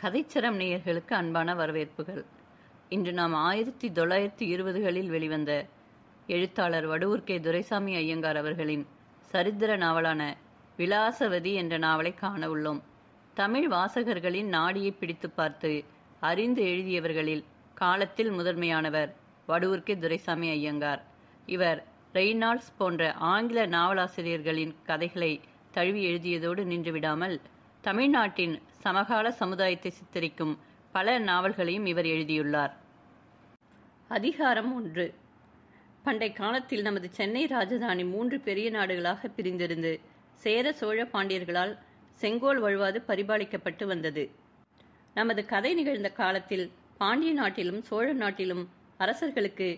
கதைச்சரம் நேயர்களுக்கு அன்பான வரவேற்புகள். இன்று நாம் 1920களில் வெளிவந்த எழுத்தாளர் வடுவூர் கே. துரைசாமி ஐயங்கார் அவர்களின் சரித்திர நாவலான விலாசவதி என்ற நாவலை காண உள்ளோம். தமிழ் வாசகர்களின் நாடியை பிடித்து பார்த்து அறிந்து எழுதியவர்களில் காலத்தில் முதன்மையானவர் வடுவூர் கே. துரைசாமி ஐயங்கார். இவர் ரெய்னால்ட்ஸ் போன்ற ஆங்கில நாவலாசிரியர்களின் கதைகளை தழுவி எழுதியதோடு நின்றுவிடாமல் தமிழ்நாட்டின் சமகால சமுதாயத்தை சித்தரிக்கும் பல நாவல்களையும் இவர் எழுதியுள்ளார். அதிகாரம் 1. பண்டை காலத்தில் நமது சென்னை ராஜதானி 3 பெரிய நாடுகளாக பிரிந்திருந்து சேர சோழ பாண்டியர்களால் செங்கோல் வழுவாது பரிபாலிக்கப்பட்டு வந்தது. நமது கதை நிகழ்ந்த காலத்தில் பாண்டிய நாட்டிலும் சோழ நாட்டிலும் அரசர்களுக்கு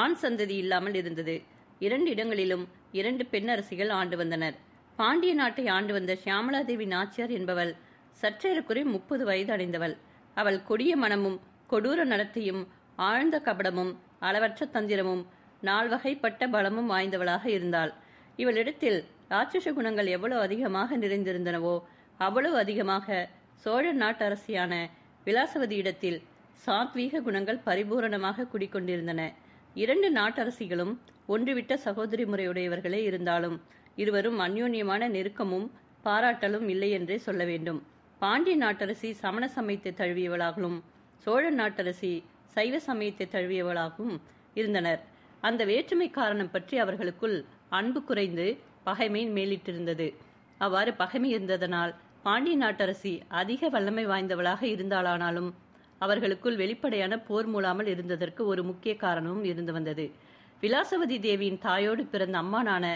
ஆண் சந்ததி இல்லாமல் இருந்தது. 2 இடங்களிலும் 2 பெண்ணரசிகள் ஆண்டு வந்தனர். பாண்டிய நாட்டை ஆண்டு வந்த சியாமளாதேவி நாச்சியார் என்பவள் சற்றேறக்குறை 30 வயது அடைந்தவள். அவள் கொடிய மனமும் கொடூர நடத்தையும் ஆழ்ந்த கபடமும் அளவற்ற தந்திரமும் 4 வகைப்பட்ட பலமும் வாய்ந்தவளாக இருந்தாள். இவளிடத்தில் ராட்சச குணங்கள் எவ்வளவு அதிகமாக நிறைந்திருந்தனவோ அவ்வளவு அதிகமாக சோழ நாட்டரசியான விலாசவதி இடத்தில் சாத்வீக குணங்கள் பரிபூரணமாக குடிக்கொண்டிருந்தன. 2 நாட்டரசிகளும் ஒன்றுவிட்ட சகோதரி முறையுடையவர்களே இருந்தாலும் இருவரும் அந்யோன்யமான நெருக்கமும் பாராட்டலும் இல்லை என்றே சொல்ல வேண்டும். பாண்டிய நாட்டரசி சமண சமயத்தை தழுவியவளாகவும் சோழ நாட்டரசி சைவ சமயத்தை தழுவியவளாகவும் இருந்தனர். அந்த வேற்றுமை காரணம் பற்றி அவர்களுக்குள் அன்பு குறைந்து பகைமை மேலிட்டிருந்தது. அவ்வாறு பகைமை இருந்ததனால் பாண்டிய நாட்டரசி அதிக வல்லமை வாய்ந்தவளாக இருந்தாளானாலும் அவர்களுக்குள் வெளிப்படையான போர் மூளாமல் இருந்ததற்கு ஒரு முக்கிய காரணமும் இருந்து வந்தது. விலாசவதி தேவியின் தாயோடு பிறந்த அம்மானான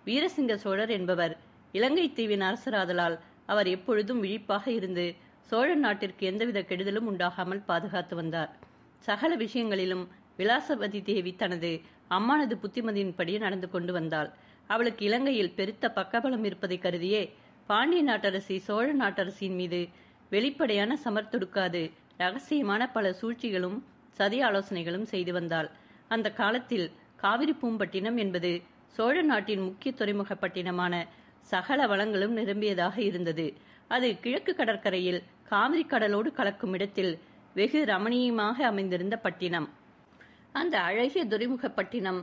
வீரசிங்க சோழர் என்பவர் இலங்கை தீவின் அரசராதலால் அவர் எப்பொழுதும் விழிப்பாக இருந்து சோழ நாட்டிற்கு எந்தவித கெடுதலும் உண்டாகாமல் பாதுகாத்து வந்தார். சகல விஷயங்களிலும் விலாசவதி தேவி தனது அம்மானது புத்திமதியின்படி நடந்து கொண்டு வந்தாள். அவளுக்கு இலங்கையில் பெருத்த பக்கபலம் இருப்பதை கருதியே பாண்டிய நாட்டரசி சோழ நாட்டரசியின் மீது வெளிப்படையான சமர்த்தொடுக்காது ரகசியமான பல சூழ்ச்சிகளும் சதி ஆலோசனைகளும் செய்து வந்தாள். அந்த காலத்தில் காவிரி பூம்பட்டினம் என்பது சோழ நாட்டின் முக்கிய துறைமுகப்பட்டினமான சகல வளங்களும் நிரம்பியதாக இருந்தது. அது கிழக்கு கடற்கரையில் காவிரி கடலோடு கலக்கும் இடத்தில் வெகு ரமணீயமாக அமைந்திருந்த பட்டினம். அந்த அழகிய துறைமுகப்பட்டினம்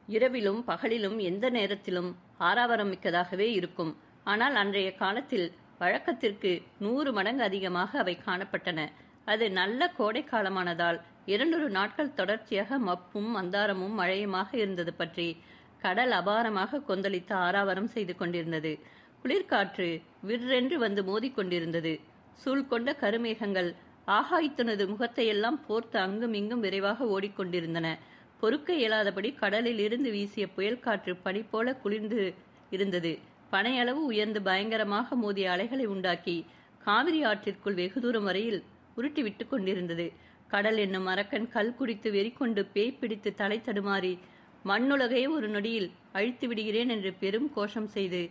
இரவிலும் பகலிலும் எந்த நேரத்திலும் ஆரவாரம் மிக்கதாகவே இருக்கும். ஆனால் அன்றைய காலத்தில் வழக்கத்திற்கு 100 மடங்கு அதிகமாக அவை காணப்பட்டன. அது நல்ல கோடை காலமானதால் 2 நாட்கள் தொடர்ச்சியாக மப்பும் மந்தாரமும் மழையுமாக இருந்தது பற்றி கடல் அபாரமாக கொந்தளித்து ஆரவாரம் செய்து கொண்டிருந்தது. குளிர்காற்று விற்றென்று வந்து மோதிக்கொண்டிருந்தது. சூழ் கொண்ட கருமேகங்கள் ஆகாயத்தினது முகத்தையெல்லாம் போர்த்து அங்கும் இங்கும் விரைவாக ஓடிக்கொண்டிருந்தன. பொறுக்க இயலாதபடி கடலில் இருந்து வீசிய புயல் காற்று பனி போல குளிர்ந்து இருந்தது. பனையளவு உயர்ந்து பயங்கரமாக மோதிய அலைகளை உண்டாக்கி காவிரி ஆற்றிற்குள் வெகு தூரம் வரையில் உருட்டி விட்டு கொண்டிருந்தது. கடல் என்னும் அரக்கன் கல் குடித்து வெறிக்கொண்டு பேய் பிடித்து தலை தடுமாறி மண்ணுலகையே ஒரு நொடியில் அழித்து விடுகிறேன் என்று பெரும் கோஷம் செய்து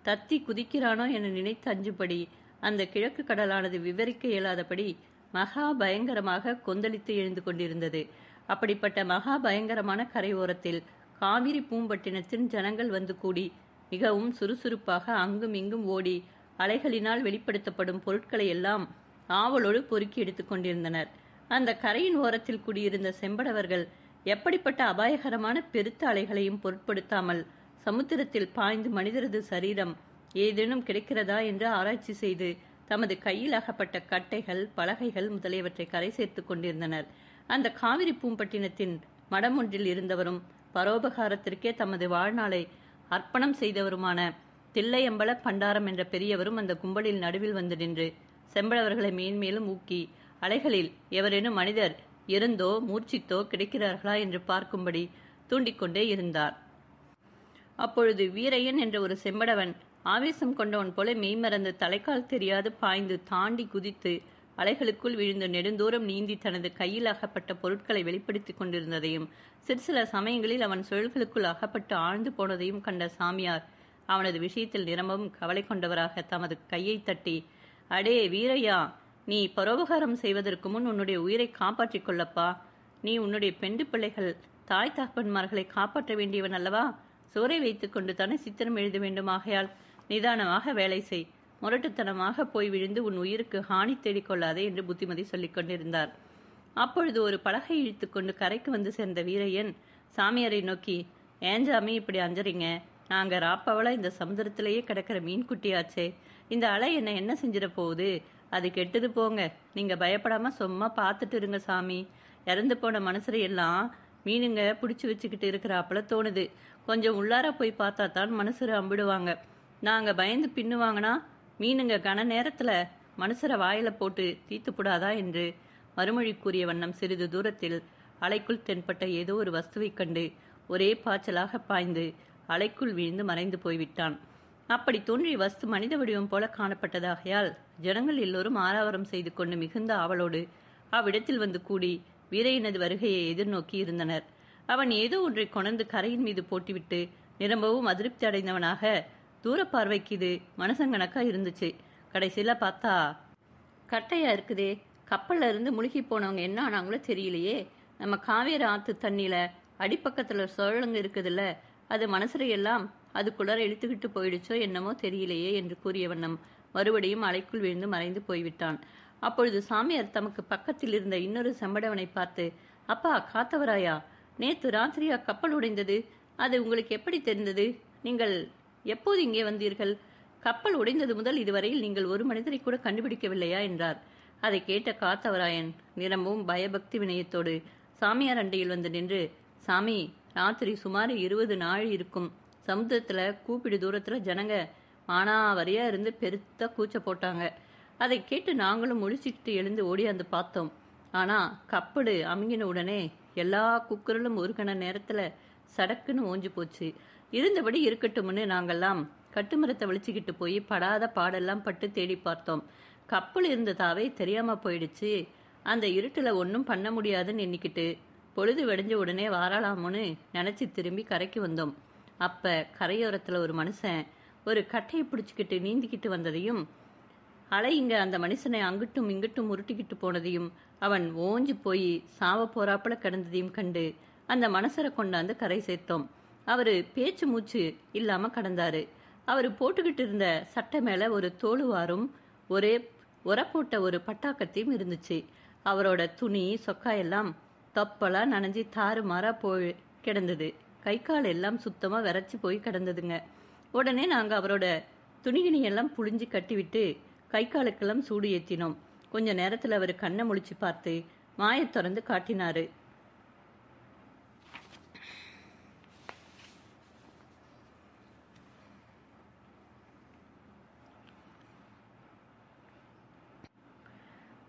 தத்தி குதிக்கிறானோ என நினைத்து அஞ்சுபடி அந்த கிழக்கு கடலானது விவரிக்க இயலாதபடி மகா பயங்கரமாக கொந்தளித்து எழுந்து கொண்டிருந்தது. அப்படிப்பட்ட மகா பயங்கரமான கரையோரத்தில் காவிரி பூம்பட்டினத்தின் ஜனங்கள் வந்து கூடி மிகவும் சுறுசுறுப்பாக அங்கும் இங்கும் ஓடி அலைகளினால் வெளிப்படுத்தப்படும் பொருட்களை எல்லாம் ஆவலோடு பொறுக்கி எடுத்துக் கொண்டிருந்தனர். அந்த கரையின் ஓரத்தில் கூடியிருந்த செம்படவர்கள் எப்படிப்பட்ட அபாயகரமான பெருத்த அலைகளையும் பொருட்படுத்தாமல் சமுத்திரத்தில் பாய்ந்து மனிதரது சரீரம் ஏதேனும் கிடைக்கிறதா என்று ஆராய்ச்சி செய்து தமது கையில் அகப்பட்ட கட்டைகள் பலகைகள் முதலியவற்றை கரை சேர்த்து கொண்டிருந்தனர். அந்த காவிரி பூம்பட்டினத்தின் மடம் ஒன்றில் இருந்தவரும் பரோபகாரத்திற்கே தமது வாழ்நாளை அர்ப்பணம் செய்தவருமான தில்லையம்பல பண்டாரம் என்ற பெரியவரும் அந்த கும்பலில் நடுவில் வந்து நின்று செம்படவர்களை மேன்மேலும் ஊக்கி அலைகளில் எவரேனும் மனிதர் இறந்தோ மூர்ச்சித்தோ கிடைக்கிறார்களா என்று பார்க்கும்படி தூண்டிக்கொண்டே இருந்தார். அப்பொழுது வீரையன் என்ற ஒரு செம்படவன் ஆவேசம் கொண்டவன் போல மெய்மறந்து தலைக்கால் தெரியாது பாய்ந்து தாண்டி குதித்து அலைகளுக்குள் விழுந்து நெடுந்தூரம் நீந்தி தனது கையில் அகப்பட்ட பொருட்களை வெளிப்படுத்திக் கொண்டிருந்ததையும் சில சமயங்களில் அவன் சுழல்களுக்குள் அகப்பட்டு ஆழ்ந்து போனதையும் கண்ட சாமியார் அவனது விஷயத்தில் நிரம்பவும் கவலை கொண்டவராக தமது கையை தட்டி, அடே வீரையா, நீ பரோபகாரம் செய்வதற்கு முன் உன்னுடைய உயிரை காப்பாற்றிக் கொள்ளப்பா. நீ உன்னுடைய பெண்டு பிள்ளைகள் தாய் தகப்பன்மார்களை காப்பாற்ற வேண்டியவன் அல்லவா? சோரை வைத்துக் கொண்டு தானே சித்திரம் எழுத வேண்டும். ஆகையால் நிதானமாக வேலை செய். முரட்டுத்தனமாக போய் விழுந்து உன் உயிருக்கு ஹானி தேடிக்கொள்ளாதே என்று புத்திமதி சொல்லிக் கொண்டிருந்தார். அப்பொழுது ஒரு பலகை இழுத்து கொண்டு கரைக்கு வந்து சேர்ந்த வீரையன் சாமியாரை நோக்கி, ஏன் சாமி இப்படி அஞ்சறீங்க? நாங்க ராப்பவளா இந்த சமுதிரத்திலேயே கிடக்கிற மீன் குட்டியாச்சே, இந்த அலை என்ன செஞ்சிட போகுது? அது கெட்டது போங்க, நீங்க பயப்படாம சும்மா பார்த்துட்டு இருங்க சாமி. இறந்து போன மனுஷரை எல்லாம் மீனுங்க பிடிச்சி வச்சுக்கிட்டு இருக்கிறாப்புல தோணுது. கொஞ்சம் உள்ளார போய் பார்த்தா தான் மனுஷரை அம்பிடுவாங்க. நாங்க பயந்து பின்னுவாங்கன்னா மீனுங்க கன நேரத்துல மனுஷரை வாயில போட்டு தீத்து போடாதா என்று மறுமொழி கூறிய வண்ணம் சிறிது தூரத்தில் அலைக்குள் தென்பட்ட ஏதோ ஒரு வஸ்துவை கண்டு ஒரே பாய்ச்சலாக பாய்ந்து அலைக்குள் வீழ்ந்து மறைந்து போய்விட்டான். அப்படி தோன்றிய வஸ்து மனித வடிவம் போல காணப்பட்டதாகையால் ஜனங்கள் எல்லோரும் ஆரவாரம் செய்து கொண்டு மிகுந்த ஆவலோடு அவ்விடத்தில் வந்து கூடி வீரையனது வருகையை எதிர்நோக்கி இருந்தனர். அவன் ஏதோ ஒன்றை கொணர்ந்து கரையின் மீது போட்டுவிட்டு நிரம்பவும் அதிருப்தி அடைந்தவனாக தூர பார்வைக்கு இது மனுஷங்கணக்கா இருந்துச்சு. கடைசியில பார்த்தா கட்டையா இருக்குதே. கப்பல்ல இருந்து முழுகி போனவங்க என்ன ஆனாங்களோ தெரியலையே. நம்ம காவேரி ஆத்து தண்ணியில அடிப்பக்கத்துல சுழலுங்க இருக்குதுல்ல, அது மனசரையெல்லாம் அதுக்குள்ளார இழுத்துக்கிட்டு போயிடுச்சோ என்னமோ தெரியலையே என்று கூறிய வண்ணம் மறுபடியும் அலைக்குள் விழுந்து மறைந்து போய்விட்டான். அப்பொழுது சாமியார் தமக்கு பக்கத்தில் இருந்த இன்னொரு செம்படவனை பார்த்து, அப்பா காத்தவராயா, நேத்து ராத்திரியா கப்பல் உடைந்தது? அது உங்களுக்கு எப்படி தெரிந்தது? நீங்கள் எப்போது இங்கே வந்தீர்கள்? கப்பல் உடைந்தது முதல் இதுவரையில் நீங்கள் ஒரு மனிதரை கூட கண்டுபிடிக்கவில்லையா என்றார். அதை கேட்ட காத்தவராயன் நிரம்பவும் பயபக்தி வினயத்தோடு சாமியார் அண்டையில் வந்து நின்று, சாமி, ராத்திரி சுமார் 20 நாள் இருக்கும். சமுத்திரத்துல கூப்பிடு தூரத்துல ஜனங்க மானாவரியா இருந்து பெருத்த கூச்ச போட்டாங்க. அதை கேட்டு நாங்களும் முழிச்சுக்கிட்டு எழுந்து ஓடியாந்து பார்த்தோம். ஆனா கப்படு அமுங்கின உடனே எல்லா குக்கர்களும் ஒரு கண நேரத்துல சடக்குன்னு ஓஞ்சு போச்சு. இருந்தபடி இருக்கட்டும்னு நாங்கெல்லாம் கட்டுமரத்தை வலிச்சுக்கிட்டு போய் படாத பாடெல்லாம் பட்டு தேடி பார்த்தோம். கப்பல் இருந்ததாவே தெரியாம போயிடுச்சு. அந்த இருட்டுல ஒன்றும் பண்ண முடியாதுன்னு எண்ணிக்கிட்டு பொழுது வெடிஞ்ச உடனே வாராளாமோன்னு நினைச்சு திரும்பி கரைக்கு வந்தோம். அப்ப கரையோரத்துல ஒரு மனுஷன் ஒரு கட்டையை பிடிச்சிக்கிட்டு நீந்திக்கிட்டு வந்ததையும் அலை இங்க அந்த மனுஷனை அங்கிட்டும் இங்கிட்டும் உருட்டிக்கிட்டு போனதையும் அவன் ஓஞ்சி போய் சாவ போறாப்புல கிடந்ததையும் கண்டு அந்த மனுஷரை கொண்டாந்து கரை சேர்த்தோம். அவரு பேச்சு மூச்சு இல்லாம கடந்தாரு. அவரு போட்டுக்கிட்டு இருந்த சட்டை மேல ஒரு தோளுவாரும் ஒரே உரப்போட்ட ஒரு பட்டாக்கத்தையும் இருந்துச்சு. அவரோட துணி சொக்காயெல்லாம் தொப்பலா நனைஞ்சி தாறுமாறா போய் கிடந்தது. கை கால் எல்லாம் சுத்தமா விரைச்சி போய் கிடந்ததுங்க. உடனே நாங்க அவரோட துணிகிணியெல்லாம் புழிஞ்சு கட்டிவிட்டு கை காலுக்கெல்லாம் சூடு ஏத்தினோம். கொஞ்ச நேரத்துல அவர் கண்ணை முழிச்சு பார்த்து மாயை திறந்து காட்டினாரு.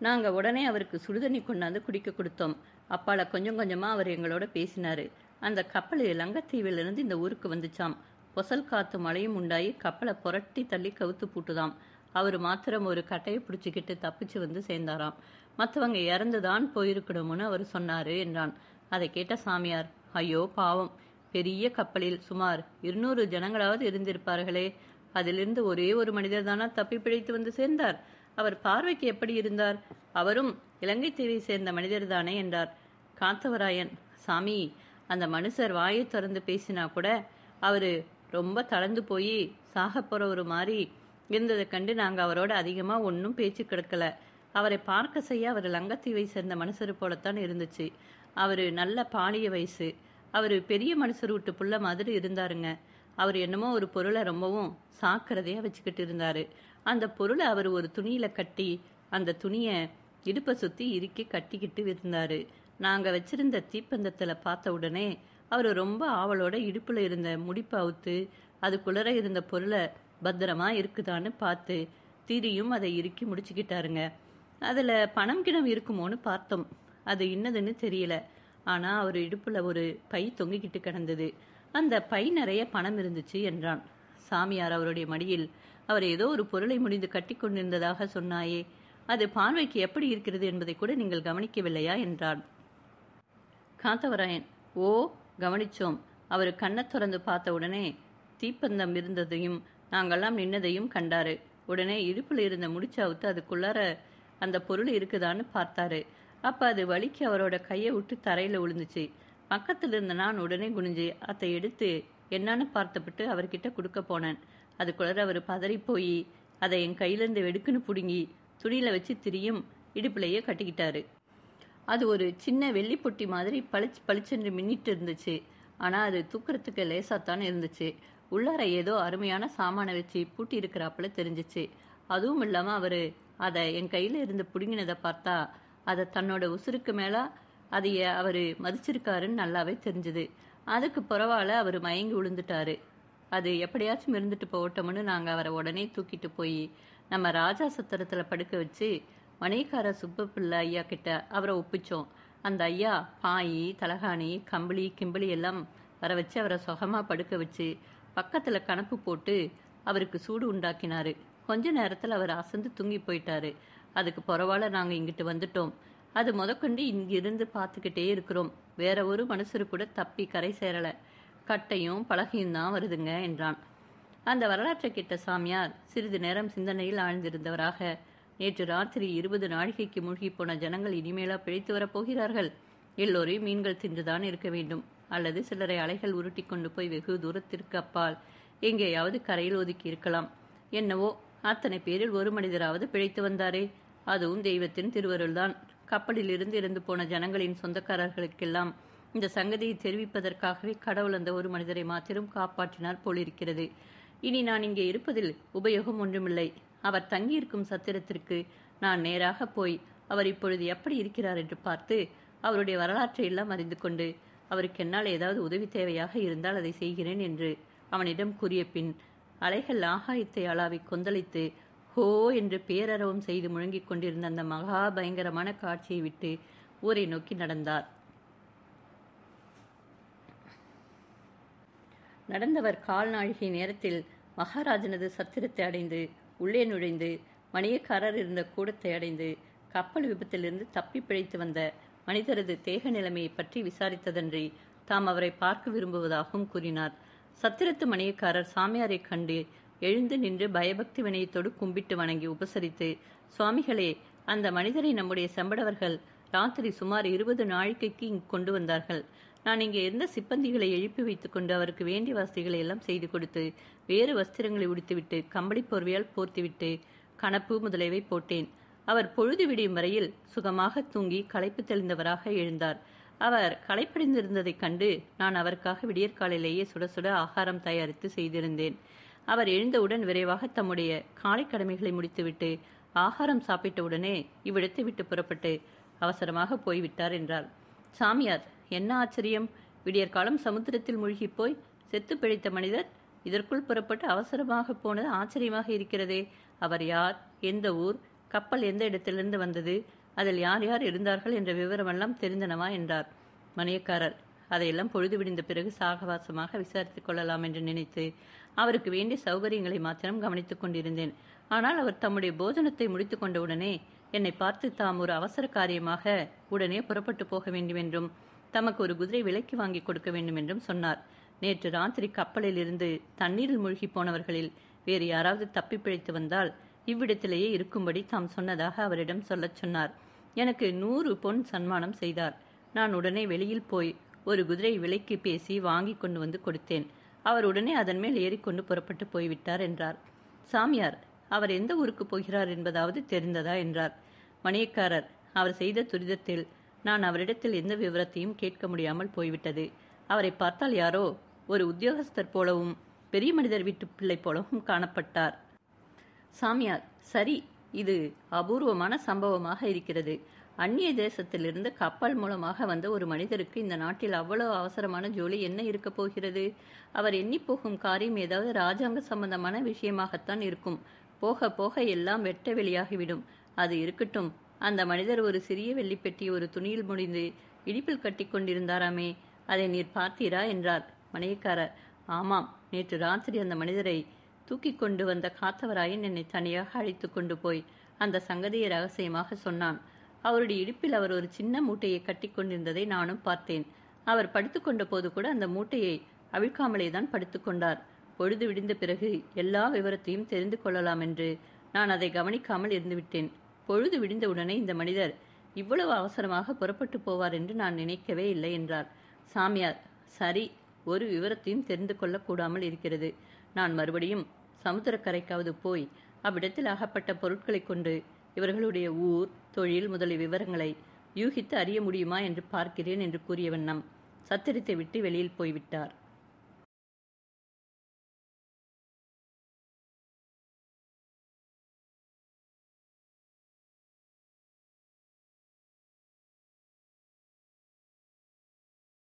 நாங்க உடனே அவருக்கு சுடுதண்ணி கொண்டாந்து குடிக்க கொடுத்தோம். அப்பால கொஞ்சம் கொஞ்சமா அவர் எங்களோட பேசினாரு. அந்த கப்பல் லங்கத்தீவிலிருந்து இந்த ஊருக்கு வந்துச்சாம். பொசல் காத்து மழையும் உண்டாயி கப்பலை புரட்டி தள்ளி கவுத்து பூட்டுதாம். அவர் மாத்திரம் ஒரு கட்டையை பிடிச்சிக்கிட்டு தப்பிச்சு வந்து சேர்ந்தாராம். மற்றவங்க இறந்துதான் போயிருக்கணும்னு அவர் சொன்னாரு என்றான். அதை கேட்ட சாமியார், ஐயோ பாவம், பெரிய கப்பலில் சுமார் 200 ஜனங்களாவது இருந்திருப்பார்களே, அதிலிருந்து ஒரே ஒரு மனிதர் தானா தப்பி பிழைத்து வந்து சேர்ந்தார்? அவர் பார்வைக்கு எப்படி இருந்தார்? அவரும் இலங்கை தீவை சேர்ந்த மனிதர் தானே என்றார். காத்தவராயன், சாமி, அந்த மனுஷர் வாயை திறந்து பேசினா கூட அவரு ரொம்ப தளர்ந்து போய் சாக போற ஒரு மாதிரி இருந்ததை கண்டு நாங்க அவரோட அதிகமா ஒன்னும் பேச்சு கிடக்கல. அவரை பார்க்க செய்ய அவர் லங்கத்தீவை சேர்ந்த மனுஷரு போலத்தான் இருந்துச்சு. அவரு நல்ல பாலிய வயசு. அவரு பெரிய மனுஷர் விட்டு புள்ள மாதிரி இருந்தாருங்க. அவர் என்னமோ ஒரு பொருளை ரொம்பவும் சாக்கிறதையா வச்சுக்கிட்டு இருந்தாரு. அந்த பொருளை அவர் ஒரு துணியில கட்டி அந்த துணியை இடுப்பை சுத்தி இறுக்கி கட்டிக்கிட்டு இருந்தாரு. நாங்க வச்சிருந்த தீப்பந்தத்துல பார்த்த உடனே அவர் ரொம்ப ஆவலோட இடுப்புல இருந்த முடிப்பை அவுத்து அதுக்குள்ளர இருந்த பொருளை பத்திரமா இருக்குதான்னு பார்த்து திரியும் அதை இறுக்கி முடிச்சுக்கிட்டாருங்க. அதுல பணம் கிணம் இருக்குமோன்னு பார்த்தோம். அது இன்னதுன்னு தெரியல. ஆனா அவர் இடுப்புல ஒரு பை தொங்கிக்கிட்டு கிடந்தது. அந்த பை நிறைய பணம் இருந்துச்சு என்றான். சாமியார் அவருடைய மடியில் அவர் ஏதோ ஒரு பொருளை முடிந்து கட்டி கொண்டிருந்ததாக சொன்னாயே, அது பார்வைக்கு எப்படி இருக்கிறது என்பதை கூட நீங்கள் கவனிக்கவில்லையா என்றான். காத்தவராயன், ஓ கவனிச்சோம். அவர் கண்ணை திறந்து பார்த்த உடனே தீப்பந்தம் இருந்ததையும் நாங்கெல்லாம் நின்னதையும் கண்டாரு. உடனே இடுப்புல இருந்த முடிச்சாவுத்து அதுக்குள்ளார அந்த பொருள் இருக்குதான்னு பார்த்தாரு. அப்ப அது வலிக்கு அவரோட கையை விட்டு தரையில விழுந்துச்சு. பக்கத்துல இருந்த நான் உடனே குனிஞ்சு அதை எடுத்து என்னன்னு பார்த்துப்பட்டு அவர்கிட்ட கொடுக்க போனேன். அதுக்குள்ளார அவர் பதறி போய் அதை என் கையிலேருந்து வெடுக்குன்னு பிடுங்கி துணியில் வச்சு திரியும் இடுப்புலையே கட்டிக்கிட்டாரு. அது ஒரு சின்ன வெள்ளி பொட்டி மாதிரி பளிச்சென்று மின்னிட்டு இருந்துச்சு. ஆனால் அது தூக்குறதுக்கு லேசாத்தான் இருந்துச்சு. உள்ளார ஏதோ அருமையான சாமானை வச்சு பூட்டி இருக்கிறாப்புல தெரிஞ்சிச்சு. அதுவும் இல்லாமல் அவர் அதை என் கையில் இருந்து பிடுங்கினதை பார்த்தா அதை தன்னோட உசுருக்கு மேலே அதைய அவர் மதிச்சிருக்காருன்னு நல்லாவே தெரிஞ்சுது. அதுக்கு பரவாயில்ல, அவர் மயங்கி விழுந்துட்டாரு. அது எப்படியாச்சும் இருந்துட்டு போகட்டோம்னு நாங்கள் அவரை உடனே தூக்கிட்டு போய் நம்ம ராஜா சத்திரத்தில் படுக்க வச்சு மணிக்கார சுப்பப்பிள்ளை ஐயா கிட்ட அவரை ஒப்பிச்சோம். அந்த ஐயா பாய், தலகாணி, கம்பளி, கிம்பளி எல்லாம் வர வச்சு அவரை சுகமாக படுக்க வச்சு பக்கத்தில் கணப்பு போட்டு அவருக்கு சூடு உண்டாக்கினாரு. கொஞ்ச நேரத்தில் அவர் அசந்து தூங்கி போயிட்டாரு. அதுக்கு பரவாயில்ல, நாங்கள் இங்கிட்டு வந்துட்டோம். அது முதற்கொண்டு இங்கிருந்து பார்த்துக்கிட்டே இருக்கிறோம். வேற ஒரு மனுஷரு கூட தப்பி கரை சேரலை. கட்டையும் பலகையும் தான் வருதுங்க என்றான். அந்த வரலாற்றை கேட்ட சாமியார் சிறிது நேரம் சிந்தனையில் ஆழ்ந்திருந்தவராக, நேற்று ராத்திரி 20 நாழிகைக்கு மூழ்கி போன ஜனங்கள் இனிமேலா பிழைத்து வரப்போகிறார்கள்? எல்லோரையும் மீன்கள் தின்றுதான் இருக்க வேண்டும், அல்லது சிலரை அலைகள் உருட்டி கொண்டு போய் வெகு தூரத்திற்கு அப்பால் எங்கேயாவது கரையில் ஒதுக்கி இருக்கலாம். என்னவோ அத்தனை பேரில் ஒரு மனிதராவது பிழைத்து வந்தாரே, அதுவும் தெய்வத்தின் திருவருள்தான். கப்பலில் இருந்து போன ஜனங்களின் சொந்தக்காரர்களுக்கெல்லாம் இந்த சங்கதியை தெரிவிப்பதற்காகவே கடவுள் அந்த ஒரு மனிதரை மாத்திரம் காப்பாற்றினார் போலிருக்கிறது. இனி நான் இங்கே இருப்பதில் உபயோகம் ஒன்றுமில்லை. அவர் தங்கியிருக்கும் சத்திரத்திற்கு நான் நேராக போய் அவர் இப்பொழுது எப்படி இருக்கிறார் என்று பார்த்து அவருடைய வரலாற்றை எல்லாம் அறிந்து கொண்டு அவருக்கு என்னால் ஏதாவது உதவி தேவையாக இருந்தால் அதை செய்கிறேன் என்று அவனிடம் கூறிய பின் அலைகள் ஆகாயத்தை அளாவி கொந்தளித்து ஹோ என்று பேரரவம் செய்து முழங்கிக் கொண்டிருந்த அந்த மகா பயங்கரமான காட்சியை விட்டு ஊரை நோக்கி நடந்தார். நடந்தவர் கால் நாழிகை நேரத்தில் மகாராஜனது சத்திரத்தை அடைந்து உள்ளே நுழைந்து மணியக்காரர் இருந்த கூடத்தை அடைந்து கப்பல் விபத்திலிருந்து தப்பி பிழைத்து வந்த மனிதரது தேக நிலைமையை பற்றி விசாரித்ததன்றி தாம் அவரை பார்க்க விரும்புவதாகவும் கூறினார். சத்திரத்து மணியக்காரர் சாமியாரை கண்டு எழுந்து நின்று பயபக்தி வினயத்தோடு கும்பிட்டு வணங்கி உபசரித்து, சுவாமிகளே, அந்த மனிதரை நம்முடைய செம்படவர்கள் ராத்திரி சுமார் 20 நாழிகைக்கு இங்கு கொண்டு வந்தார்கள். நான் இங்கே இருந்த சிப்பந்திகளை எழுப்பி வைத்துக் கொண்டு அவருக்கு வேண்டிய வசதிகளை எல்லாம் செய்து கொடுத்து வேறு வஸ்திரங்களை உடுத்திவிட்டு கம்பளி போர்வையால் போர்த்திவிட்டு கணப்பு முதலியவை போட்டேன். அவர் பொழுது விடியும் வரையில் சுகமாக தூங்கி களைப்பு தெளிந்தவராக எழுந்தார். அவர் களைப்படைந்திருந்ததைக் கண்டு நான் அவருக்காக விடியற்காலையிலேயே சுட சுட ஆகாரம் தயாரித்து செய்திருந்தேன். அவர் எழுந்தவுடன் விரைவாக தம்முடைய காலை கடமைகளை முடித்துவிட்டு ஆகாரம் சாப்பிட்டவுடனே இவ்விடத்தை விட்டு புறப்பட்டு அவசரமாக போய்விட்டார் என்றார். சாமியார், என்ன ஆச்சரியம்! விடியற்காலம் சமுத்திரத்தில் மூழ்கி போய் செத்து பிழைத்த மனிதர் இதற்குள் புறப்பட்டு அவசரமாக போனது ஆச்சரியமாக இருக்கிறதே. அவர் யார், எந்த ஊர், கப்பல் எந்த இடத்திலிருந்து வந்தது, அதில் யார் யார் இருந்தார்கள் என்ற விவரமெல்லாம் தெரிந்தனவா என்றார். மணியக்காரர், அதையெல்லாம் பொழுது விடிந்த பிறகு சாகவாசமாக விசாரித்துக் கொள்ளலாம் என்று நினைத்து அவருக்கு வேண்டிய சௌகரியங்களை மாத்திரம் கவனித்துக் கொண்டிருந்தேன். ஆனால் அவர் தம்முடைய போஜனத்தை முடித்துக் கொண்டவுடனே என்னை பார்த்து தாம் ஒரு அவசர காரியமாக உடனே புறப்பட்டு போக வேண்டுமென்றும் தமக்கு ஒரு குதிரை விலைக்கு வாங்கி கொடுக்க வேண்டும் என்றும் சொன்னார். நேற்று ராத்திரி கப்பலில் இருந்து தண்ணீரில் மூழ்கி போனவர்களில் வேறு யாராவது தப்பி பிழைத்து வந்தால் இவ்விடத்திலேயே இருக்கும்படி தாம் சொன்னதாக அவரிடம் சொல்லச் சொன்னார். எனக்கு 100 பொன் சன்மானம் செய்தார். நான் உடனே வெளியில் போய் ஒரு குதிரை விலைக்கு பேசி வாங்கி கொண்டு வந்து கொடுத்தேன். அவர் உடனே அதன் மேல் ஏறிக்கொண்டு புறப்பட்டு போய்விட்டார் என்றார். சாமியார், அவர் எந்த ஊருக்கு போகிறார் என்பதாவது தெரிந்ததா என்றார். மணியக்காரர், அவர் செய்த துரிதத்தில் நான் அவரிடத்தில் எந்த விவரத்தையும் கேட்க முடியாமல் போய்விட்டது. அவரை பார்த்தால் யாரோ ஒரு உத்தியோகஸ்தர் போலவும் பெரிய மனிதர் வீட்டு பிள்ளை போலவும் காணப்பட்டார். சாமியார், சரி, இது அபூர்வமான சம்பவமாக இருக்கிறது. அந்நிய தேசத்திலிருந்து கப்பல் மூலமாக வந்த ஒரு மனிதருக்கு இந்த நாட்டில் அவ்வளவு அவசரமான ஜோலி என்ன இருக்கப் போகிறது? அவர் எண்ணி போகும் காரியம் ஏதாவது ராஜாங்க சம்பந்தமான விஷயமாகத்தான் இருக்கும். போக போக எல்லாம் வெட்ட வெளியாகிவிடும். அது இருக்கட்டும், அந்த மனிதர் ஒரு சிறிய வெள்ளிப்பெட்டி ஒரு துணியில் முடிந்து இடிப்பில் கட்டி கொண்டிருந்தாராமே, அதை நீர் பார்த்தீரா என்றார். மணியக்காரர், ஆமாம், நேற்று ராத்திரி அந்த மனிதரை தூக்கி கொண்டு வந்த காத்தவராயன் என்னை தனியாக அழைத்து கொண்டு போய் அந்த சங்கதியை ரகசியமாக சொன்னான். அவருடைய இடுப்பில் அவர் ஒரு சின்ன மூட்டையை கட்டி கொண்டிருந்ததை நானும் பார்த்தேன். அவர் படுத்துக்கொண்ட போது கூட அந்த மூட்டையை அவிழ்க்காமலே தான் படுத்துக்கொண்டார். பொழுது விடிந்த பிறகு எல்லா விவரத்தையும் தெரிந்து கொள்ளலாம் என்று நான் அதை கவனிக்காமல் இருந்துவிட்டேன். பொழுது விடிந்தவுடனே இந்த மனிதர் இவ்வளவு அவசரமாக புறப்பட்டு போவார் என்று நான் நினைக்கவே இல்லை என்றார். சாமியார், சரி, ஒரு விவரத்தையும் தெரிந்து கொள்ளக்கூடாமல் இருக்கிறது. நான் மறுபடியும் சமுத்திரக்கரைக்காவது போய் அவ்விடத்தில் அகப்பட்ட பொருட்களைக் கொண்டு இவர்களுடைய ஊர், தொழில் முதலிய விவரங்களை யூகித்து அறிய முடியுமா என்று பார்க்கிறேன் என்று கூறிய வண்ணம் சத்திரத்தை விட்டு வெளியில் போய்விட்டார்.